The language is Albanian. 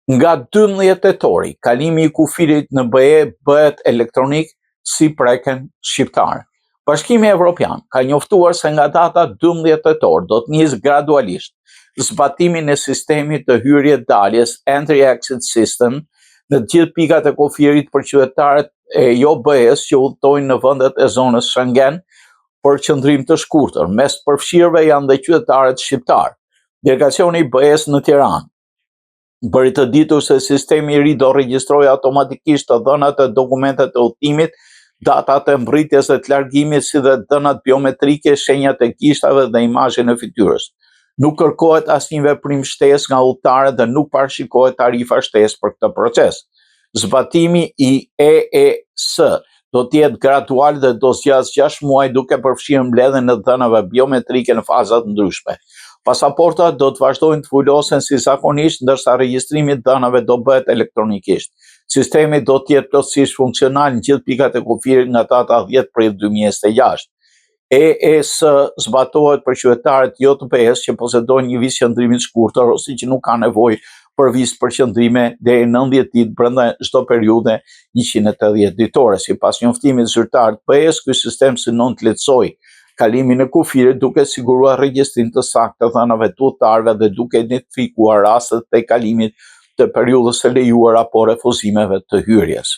Nga 12 tetori, kalimi i kufirit në BE bëhet elektronik si preken shqiptar. Bashkimi Evropian ka njoftuar se nga data 12 tetor do të nisë gradualisht zbatimin e sistemit të hyrje-daljes Entry-Exit System në të gjithë pikat e kufirit për qytetarët e jo BE-s që udhtojnë në vendet e zonës Schengen për qëndrim të shkurtër. Mes përfshirëve janë dhe qytetarët shqiptar. Delegacioni i BE-s në Tiranë bëri të ditur se sistemi i ri do regjistrojë automatikisht të dhënat e dokumentet të udhëtimit, datat e mbritjes dhe të largimit, si dhe dhënat biometrike, shenjat e kishtave dhe imazhin e fytyrës. Nuk kërkohet asnjë veprim shtesë nga udhëtarët dhe nuk parashikohet tarifa shtesë për këtë proces. Zbatimi i EES do të jetë gradual dhe do zgjasë 6 muaj duke përfshirë mbledhjen e dhënave biometrike në faza të ndryshme. Pasaportat do të vazhdojnë të fulosen si zakonisht, ndërsa regjistrimi i dhënave do bëhet elektronikisht. Sistemi do të jetë plotësisht funksional në gjithë pikat e kufirit nga data 10 prill 2026. EES zbatohet për qytetarët jo të BE-s që posedojnë një vizë qëndrimi të shkurtër ose që nuk kanë nevojë për vizë për qëndrime deri 90 ditë brenda çdo periudhe 180 ditore. Sipas njoftimit zyrtar të BE-s, ky sistem synon të lehtësojë kalimin e kufirit duke siguruar regjistrim të saktë të dhënave të udhëtarëve dhe duke identifikuar rastet e kalimit të periudhës së lejuar apo refuzimeve të hyrjes.